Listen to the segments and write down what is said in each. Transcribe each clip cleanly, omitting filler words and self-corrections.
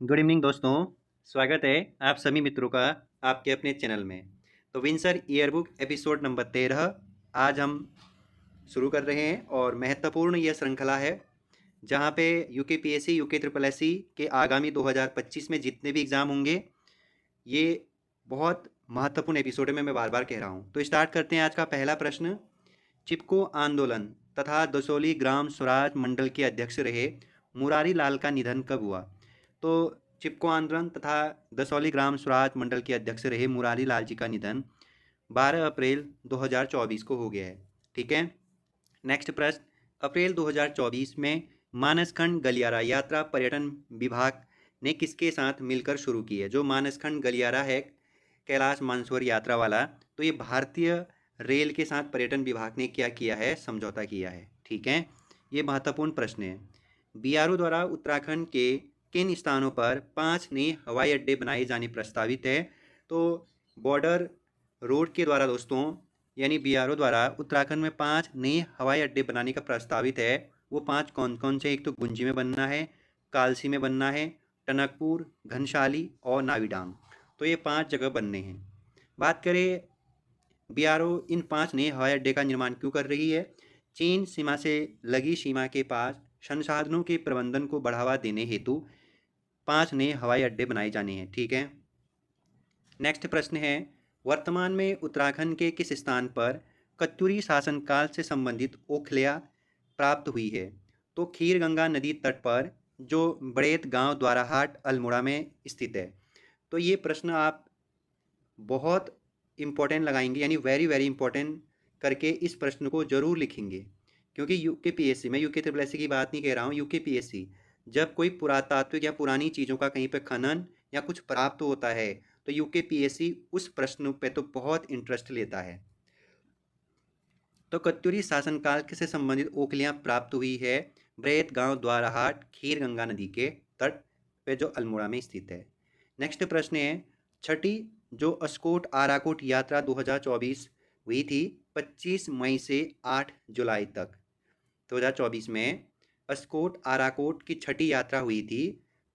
Good evening दोस्तों। स्वागत है आप सभी मित्रों का आपके अपने चैनल में। तो विंसर ईयरबुक एपिसोड नंबर 13 आज हम शुरू कर रहे हैं और महत्वपूर्ण यह श्रृंखला है जहां पे यूकेपीएससी यूके ट्रिपल एससी के आगामी 2025 में जितने भी एग्ज़ाम होंगे ये बहुत महत्वपूर्ण एपिसोड है। मैं बार बार कह रहा हूँ। तो स्टार्ट करते हैं। आज का पहला प्रश्न, चिपको आंदोलन तथा दसोली ग्राम स्वराज मंडल के अध्यक्ष रहे मुरारी लाल का निधन कब हुआ? तो चिपको आंदोलन तथा दसौली ग्राम स्वराज मंडल के अध्यक्ष रहे मुरारी लाल जी का निधन 12 अप्रैल 2024 को हो गया है। ठीक है। नेक्स्ट प्रश्न, अप्रैल 2024 में मानसखंड गलियारा यात्रा पर्यटन विभाग ने किसके साथ मिलकर शुरू की है? जो मानसखंड गलियारा है कैलाश मानसरोवर यात्रा वाला, तो ये भारतीय रेल के साथ पर्यटन विभाग ने क्या किया है? समझौता किया है। ठीक है, ये महत्वपूर्ण प्रश्न है। बीआरओ द्वारा उत्तराखंड के किन स्थानों पर 5 नए हवाई अड्डे बनाए जाने प्रस्तावित है? तो बॉर्डर रोड के द्वारा दोस्तों, यानी बीआरओ द्वारा उत्तराखंड में 5 नए हवाई अड्डे बनाने का प्रस्तावित है। वो 5 कौन कौन से? एक तो गुंजी में बनना है, कालसी में बनना है, टनकपुर, घनसाली और नावीडांग। तो ये 5 जगह बनने हैं। बात करें बीआरओ इन 5 नए हवाई अड्डे का निर्माण क्यों कर रही है? चीन सीमा से लगी सीमा के पास संसाधनों के प्रबंधन को बढ़ावा देने हेतु 5 नए हवाई अड्डे बनाए जाने हैं। ठीक है। नेक्स्ट प्रश्न है, वर्तमान में उत्तराखंड के किस स्थान पर कत्यूरी शासनकाल से संबंधित ओखलिया प्राप्त हुई है? तो खीर गंगा नदी तट पर जो बड़ेत गांव द्वाराहाट अल्मोड़ा में स्थित है। तो ये प्रश्न आप बहुत इम्पोर्टेंट लगाएंगे, यानी वेरी वेरी इंपॉर्टेंट करके इस प्रश्न को जरूर लिखेंगे। क्योंकि यूके पीएससी, मैं यूके ट्रिपल एससी की बात नहीं कह रहा हूँ, यूके पीएससी जब कोई पुरातात्विक या पुरानी चीज़ों का कहीं पे खनन या कुछ प्राप्त होता है तो यूके पीएससी उस प्रश्न पे तो बहुत इंटरेस्ट लेता है। तो कत्यूरी शासनकाल से संबंधित ओखलियां प्राप्त हुई है ब्रेत गांव द्वाराहाट खीर गंगा नदी के तट पे जो अल्मोड़ा में स्थित है। नेक्स्ट प्रश्न है, छठी जो अस्कोट आराकोट यात्रा 2024 हुई थी 25 मई से 8 जुलाई तक। 2024 में अस्कोट आराकोट की छठी यात्रा हुई थी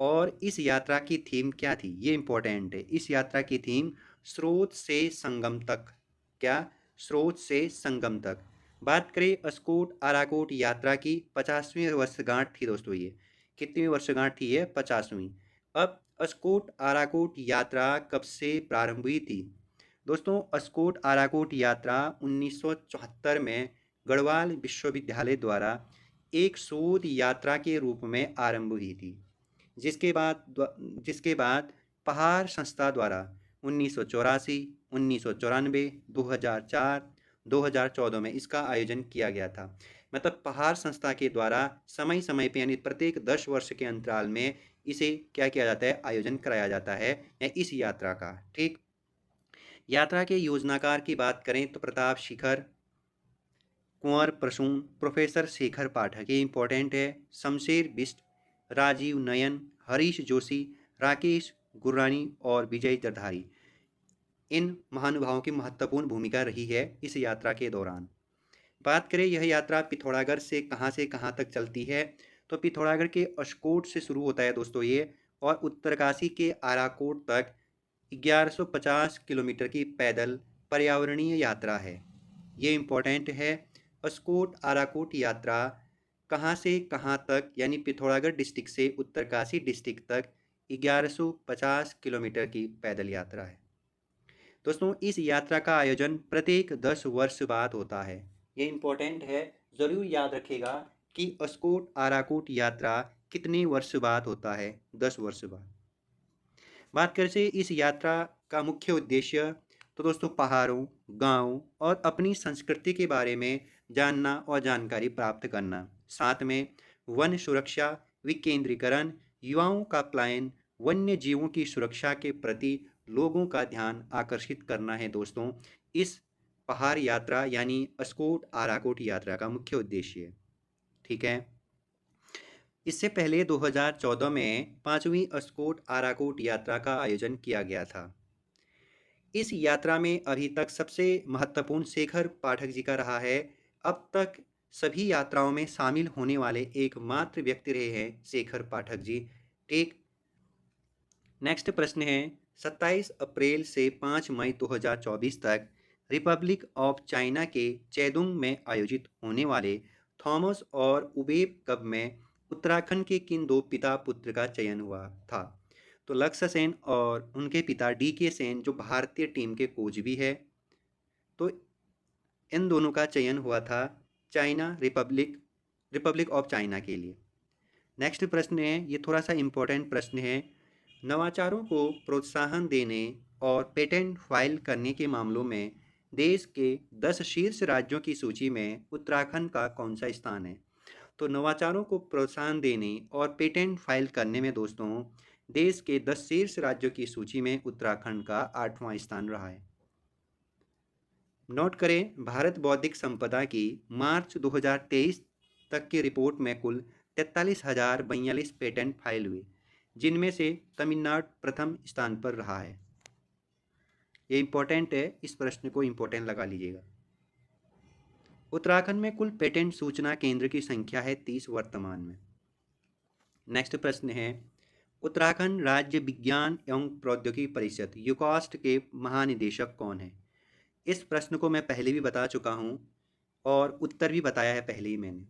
और इस यात्रा की थीम क्या थी? ये इंपॉर्टेंट है। इस यात्रा की थीम स्रोत से संगम तक। क्या? स्रोत से संगम तक। बात करें अस्कोट आराकोट यात्रा की 50वीं वर्षगांठ थी दोस्तों। ये कितनी वर्षगांठ थी? ये 50वीं। अब अस्कोट आराकोट यात्रा कब से प्रारंभ हुई थी? दोस्तों अस्कोट आराकोट यात्रा 1974 में गढ़वाल विश्वविद्यालय द्वारा एक शोध यात्रा के रूप में आरंभ हुई थी, जिसके बाद पहाड़ संस्था द्वारा 1984, 1994, 2004, 2014 में इसका आयोजन किया गया था। मतलब पहाड़ संस्था के द्वारा समय समय पे, यानी प्रत्येक 10 वर्ष के अंतराल में इसे क्या किया जाता है? आयोजन कराया जाता है या इस यात्रा का। ठीक। यात्रा के योजनाकार की बात करें तो प्रताप शिखर, कुंवर प्रसून, प्रोफेसर शेखर पाठक, ये इंपॉर्टेंट है, शमशेर बिष्ट, राजीव नयन, हरीश जोशी, राकेश गुर्रानी और विजय जरधारी, इन महानुभावों की महत्वपूर्ण भूमिका रही है इस यात्रा के दौरान। बात करें यह यात्रा पिथौरागढ़ से कहाँ तक चलती है? तो पिथौरागढ़ के अस्कोट से शुरू होता है दोस्तों ये, और उत्तरकाशी के आराकोट तक 1150 किलोमीटर की पैदल पर्यावरणीय यात्रा है। ये इम्पोर्टेंट है। अस्कोट आराकोट यात्रा कहाँ से कहाँ तक, यानी पिथौरागढ़ डिस्ट्रिक्ट से उत्तरकाशी डिस्ट्रिक्ट तक 1150 किलोमीटर की पैदल यात्रा है। दोस्तों इस यात्रा का आयोजन प्रत्येक 10 वर्ष बाद होता है। ये इम्पोर्टेंट है, ज़रूर याद रखेगा कि अस्कोट आराकोट यात्रा कितने वर्ष बाद होता है? 10 वर्ष बाद। बात करें से इस यात्रा का मुख्य उद्देश्य, तो दोस्तों पहाड़ों, गाँव और अपनी संस्कृति के बारे में जानना और जानकारी प्राप्त करना। साथ में वन सुरक्षा, विकेंद्रीकरण, युवाओं का पलायन, वन्य जीवों की सुरक्षा के प्रति लोगों का ध्यान आकर्षित करना है दोस्तों इस पहाड़ यात्रा यानी अस्कोट आराकोट यात्रा का मुख्य उद्देश्य। ठीक है। इससे पहले 2014 में 5वीं अस्कोट आराकोट यात्रा का आयोजन किया गया था। इस यात्रा में अभी तक सबसे महत्वपूर्ण शेखर पाठक जी का रहा है। अब तक सभी यात्राओं में शामिल होने वाले एकमात्र व्यक्ति रहे हैं शेखर पाठक जी। ठीक। नेक्स्ट प्रश्न है 27 अप्रैल से 5 मई 2024 तक रिपब्लिक ऑफ चाइना के चेदुंग में आयोजित होने वाले थॉमस और उबेब कप में उत्तराखंड के किन दो पिता पुत्र का चयन हुआ था? तो लक्ष्य सेन और उनके पिता DK सेन जो भारतीय टीम के कोच भी है, तो इन दोनों का चयन हुआ था चाइना रिपब्लिक ऑफ चाइना के लिए। नेक्स्ट प्रश्न है, ये थोड़ा सा इम्पोर्टेंट प्रश्न है, नवाचारों को प्रोत्साहन देने और पेटेंट फाइल करने के मामलों में देश के 10 शीर्ष राज्यों की सूची में उत्तराखंड का कौन सा स्थान है? तो नवाचारों को प्रोत्साहन देने और पेटेंट फाइल करने में दोस्तों देश के 10 शीर्ष राज्यों की सूची में उत्तराखंड का 8वां स्थान रहा है। नोट करें, भारत बौद्धिक संपदा की मार्च 2023 तक की रिपोर्ट में कुल 43,042 पेटेंट फाइल हुए, जिनमें से तमिलनाडु प्रथम स्थान पर रहा है। ये इंपॉर्टेंट है, इस प्रश्न को इंपॉर्टेंट लगा लीजिएगा। उत्तराखंड में कुल पेटेंट सूचना केंद्र की संख्या है 30 वर्तमान में। नेक्स्ट प्रश्न है, उत्तराखंड राज्य विज्ञान एवं प्रौद्योगिकी परिषद यूकॉस्ट के महानिदेशक कौन है? इस प्रश्न को मैं पहले भी बता चुका हूँ और उत्तर भी बताया है पहले ही मैंने,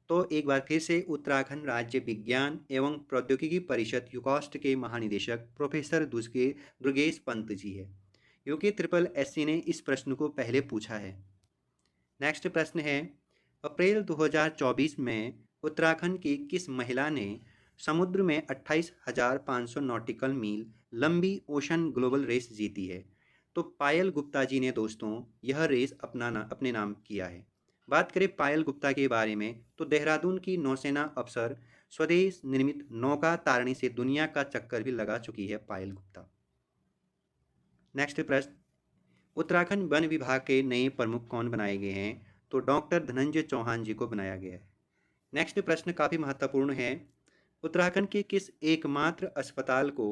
तो एक बार फिर से उत्तराखंड राज्य विज्ञान एवं प्रौद्योगिकी परिषद यूकॉस्ट के महानिदेशक प्रोफेसर दुर्गेश पंत जी है। यूके SSC ने इस प्रश्न को पहले पूछा है। नेक्स्ट प्रश्न है, अप्रैल 2024 में उत्तराखंड की किस महिला ने समुद्र में 28,500 नॉटिकल मील लंबी ओशन ग्लोबल रेस जीती है? तो पायल गुप्ता जी ने दोस्तों यह रेस अपने नाम किया है। बात करें पायल गुप्ता के बारे में, तो देहरादून की नौसेना अफसर स्वदेश निर्मित नौका तारणी से दुनिया का चक्कर भी लगा चुकी है पायल गुप्ता। नेक्स्ट प्रश्न, उत्तराखंड वन विभाग के नए प्रमुख कौन बनाए गए हैं? तो डॉक्टर धनंजय चौहान जी को बनाया गया है। नेक्स्ट प्रश्न काफ़ी महत्वपूर्ण है, उत्तराखंड के किस एकमात्र अस्पताल को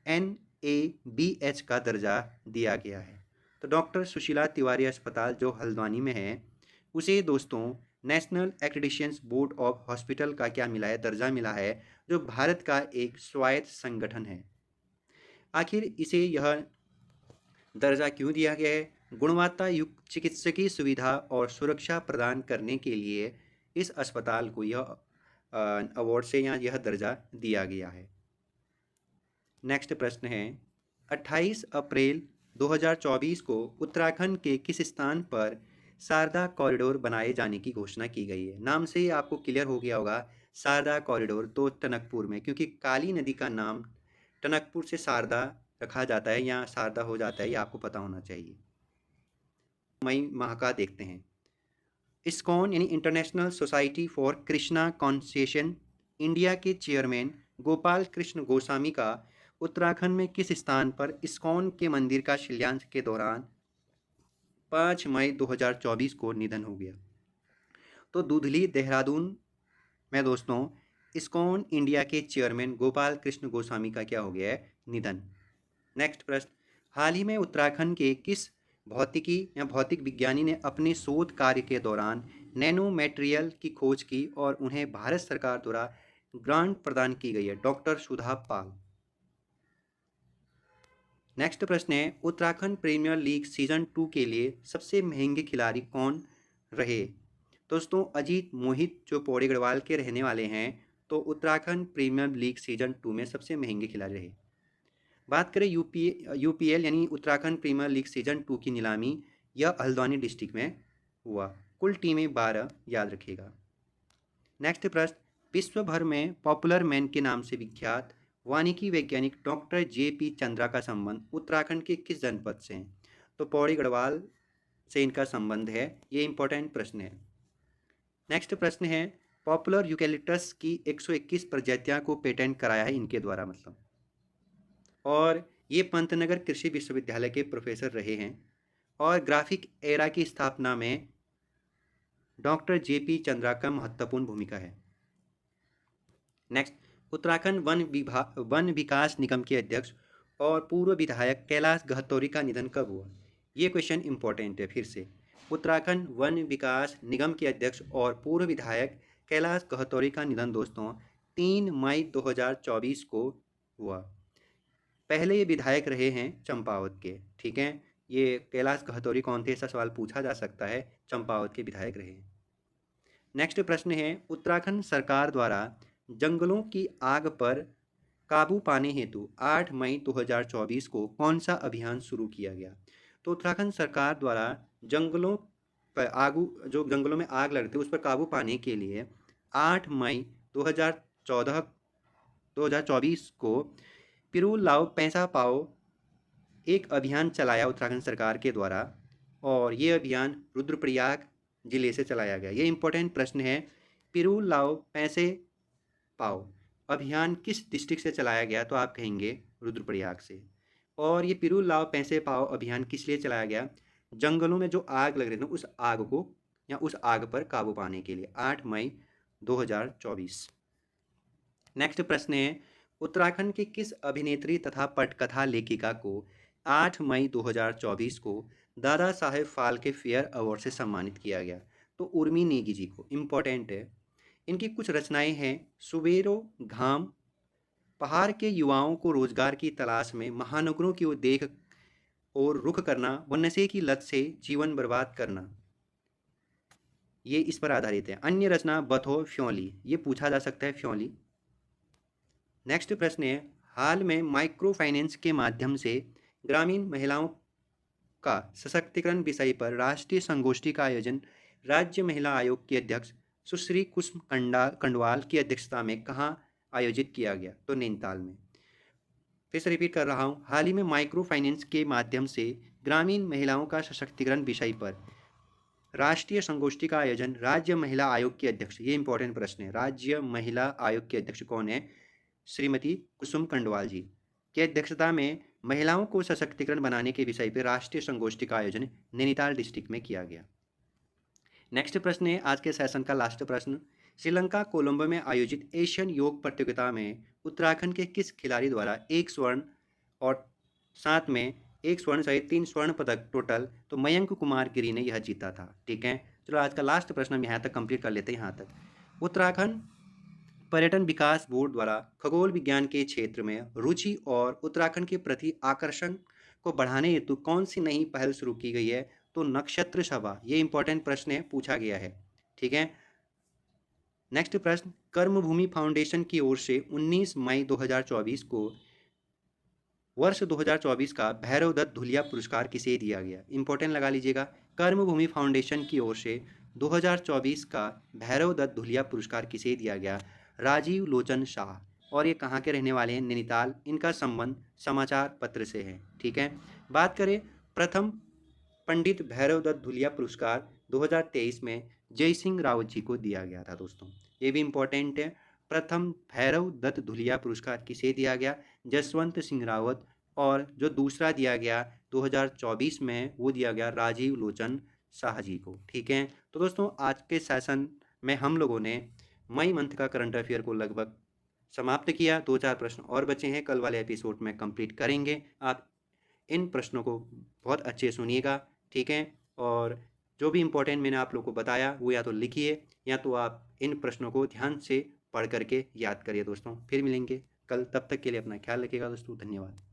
NABH का दर्जा दिया गया है? तो डॉक्टर सुशीला तिवारी अस्पताल जो हल्द्वानी में है, उसे दोस्तों national accreditation board of hospital का क्या मिला है? दर्जा मिला है, जो भारत का एक स्वायत्त संगठन है। आखिर इसे यह दर्जा क्यों दिया गया है? गुणवत्ता युक्त चिकित्सकीय सुविधा और सुरक्षा प्रदान करने के लिए इस अस्पताल को यह अवार्ड से या यह दर्जा दिया गया है। नेक्स्ट प्रश्न है, 28 अप्रैल 2024 को उत्तराखंड के किस स्थान पर शारदा कॉरिडोर बनाए जाने की घोषणा की गई है? नाम से ही आपको क्लियर हो गया होगा, शारदा कॉरिडोर तो टनकपुर में, क्योंकि काली नदी का नाम टनकपुर से शारदा रखा जाता है या शारदा हो जाता है, ये आपको पता होना चाहिए। मई माह का देखते हैं, इस्कॉन यानी international society for Krishna concession India के चेयरमैन गोपाल कृष्ण गोस्वामी का उत्तराखंड में किस स्थान पर इस्कॉन के मंदिर का शिलान्यास के दौरान 5 मई 2024 को निधन हो गया? तो दूधली देहरादून में दोस्तों इस्कॉन इंडिया के चेयरमैन गोपाल कृष्ण गोस्वामी का क्या हो गया है? निधन। नेक्स्ट प्रश्न, हाल ही में उत्तराखंड के किस भौतिकी या भौतिक विज्ञानी ने अपने शोध कार्य के दौरान नैनो मटेरियल की खोज की और उन्हें भारत सरकार द्वारा ग्रांट प्रदान की गई है? डॉक्टर सुधा पाल। नेक्स्ट प्रश्न है, उत्तराखंड प्रीमियर लीग सीजन 2 के लिए सबसे महंगे खिलाड़ी कौन रहे? दोस्तों अजीत मोहित जो पौड़ी गढ़वाल के रहने वाले हैं, तो उत्तराखंड प्रीमियर लीग सीजन 2 में सबसे महंगे खिलाड़ी रहे। बात करें UPL यानी उत्तराखंड प्रीमियर लीग सीजन 2 की नीलामी, यह हल्द्वानी डिस्ट्रिक्ट में हुआ। कुल टीमें 12, याद रखिएगा। नेक्स्ट प्रश्न, विश्व भर में पॉपुलर मैन के नाम से विख्यात वानिकी वैज्ञानिक डॉक्टर JP चंद्रा का संबंध उत्तराखंड के किस जनपद से है? तो पौड़ी गढ़वाल से इनका संबंध है। ये इंपॉर्टेंट प्रश्न है। नेक्स्ट प्रश्न है, पॉपुलर यूकेलिप्टस की 121 प्रजातियां को पेटेंट कराया है इनके द्वारा, मतलब, और ये पंतनगर कृषि विश्वविद्यालय के प्रोफेसर रहे हैं। और ग्राफिक एरा की स्थापना में डॉक्टर JP चंद्रा का महत्वपूर्ण भूमिका है। नेक्स्ट, उत्तराखंड वन विकास निगम के अध्यक्ष और पूर्व विधायक कैलाश गहतौरी का निधन कब हुआ? ये क्वेश्चन इंपॉर्टेंट है। फिर से, उत्तराखंड वन विकास निगम के अध्यक्ष और पूर्व विधायक कैलाश गहतौरी का निधन दोस्तों 3 मई 2024 को हुआ। पहले ये विधायक रहे हैं चंपावत के, ठीक है। ये कैलाश कहतौरी कौन थे, ऐसा सवाल पूछा जा सकता है, चंपावत के विधायक रहे हैं। नेक्स्ट प्रश्न है, उत्तराखंड सरकार द्वारा जंगलों की आग पर काबू पाने हेतु 8 मई 2024 को कौन सा अभियान शुरू किया गया। तो उत्तराखंड सरकार द्वारा जंगलों पर जो जंगलों में आग लगती है उस पर काबू पाने के लिए 8 मई 2024 को पिरू लाओ पैसा पाओ एक अभियान चलाया उत्तराखंड सरकार के द्वारा, और ये अभियान रुद्रप्रयाग जिले से चलाया गया। ये इंपॉर्टेंट प्रश्न है, पिरू लाओ पैसे पाओ अभियान किस डिस्ट्रिक्ट से चलाया गया, तो आप कहेंगे रुद्रप्रयाग से। और ये पिरू लाओ पैसे पाओ अभियान किस लिए चलाया गया, जंगलों में जो आग लग रही थी उस आग को या उस आग पर काबू पाने के लिए, 8 मई 2024। नेक्स्ट प्रश्न है, उत्तराखंड की किस अभिनेत्री तथा पटकथा लेखिका को 8 मई 2024 को दादा साहेब फाल्के फेयर अवार्ड से सम्मानित किया गया। तो उर्मी नेगी जी को, इम्पोर्टेंट है। इनकी कुछ रचनाएं हैं, सुबेरो घाम, पहाड़ के युवाओं को रोजगार की तलाश में महानगरों की ओर देख और रुख करना व नशे की लत से जीवन बर्बाद करना, ये इस पर आधारित है। अन्य रचना बथो फ्योली, ये पूछा जा सकता है फ्योली। नेक्स्ट प्रश्न है, हाल में माइक्रो फाइनेंस के माध्यम से ग्रामीण महिलाओं का सशक्तिकरण विषय पर राष्ट्रीय संगोष्ठी का आयोजन राज्य महिला आयोग की अध्यक्ष सुश्री कुसुम कंडवाल की अध्यक्षता में कहाँ आयोजित किया गया, तो नैनीताल में। फिर से रिपीट कर रहा हूँ, हाल ही में माइक्रो फाइनेंस के माध्यम से ग्रामीण महिलाओं का सशक्तिकरण विषय पर राष्ट्रीय संगोष्ठी का आयोजन राज्य महिला आयोग की अध्यक्ष, ये इंपॉर्टेंट प्रश्न है, राज्य महिला आयोग की अध्यक्ष कौन है, श्रीमती कुसुम कंडवाल जी की अध्यक्षता में महिलाओं को सशक्तिकरण बनाने के विषय पर राष्ट्रीय संगोष्ठी का आयोजन नैनीताल डिस्ट्रिक्ट में किया गया। नेक्स्ट प्रश्न है आज के सेशन का लास्ट प्रश्न, श्रीलंका कोलंबो में आयोजित एशियन योग प्रतियोगिता में उत्तराखंड के किस खिलाड़ी द्वारा 1 स्वर्ण और साथ में 1 स्वर्ण सहित 3 स्वर्ण पदक टोटल, तो मयंक कुमार गिरी ने यह जीता था, ठीक है। चलो आज का लास्ट प्रश्न हम यहाँ तक कंप्लीट कर लेते हैं। यहाँ तक उत्तराखंड पर्यटन विकास बोर्ड द्वारा खगोल विज्ञान के क्षेत्र में रुचि और उत्तराखंड के प्रति आकर्षण को बढ़ाने हेतु कौन सी नई पहल शुरू की गई है, तो नक्षत्र सभा, ये इंपॉर्टेंट प्रश्न है, पूछा गया है, ठीक है। नेक्स्ट प्रश्न, कर्मभूमि फाउंडेशन की ओर से 19 मई 2024 को वर्ष 2024 का भैरव दत्त धुलिया पुरस्कार किसे दिया गया, इंपॉर्टेंट लगा लीजिएगा। कर्मभूमि फाउंडेशन की ओर से 2024 का भैरव दत्त धुलिया पुरस्कार किसे दिया गया, राजीव लोचन शाह, और ये कहाँ के रहने वाले हैं, नैनीताल। इनका संबंध समाचार पत्र से है, ठीक है। बात करें प्रथम पंडित भैरव दत्त धुलिया पुरस्कार 2023 में जय सिंह रावत जी को दिया गया था दोस्तों, ये भी इंपॉर्टेंट है। प्रथम भैरव दत्त धुलिया पुरस्कार किसे दिया गया, जसवंत सिंह रावत, और जो दूसरा दिया गया 2024 में वो दिया गया राजीव लोचन शाह जी को, ठीक है। तो दोस्तों आज के सेशन में हम लोगों ने मई मंथ का करंट अफेयर को लगभग समाप्त किया। 2-4 प्रश्न और बचे हैं, कल वाले एपिसोड में कंप्लीट करेंगे। आप इन प्रश्नों को बहुत अच्छे सुनिएगा, ठीक है। और जो भी इंपॉर्टेंट मैंने आप लोगों को बताया वो या तो लिखिए या तो आप इन प्रश्नों को ध्यान से पढ़ करके याद करिए दोस्तों। फिर मिलेंगे कल, तब तक के लिए अपना ख्याल रखिएगा दोस्तों, धन्यवाद।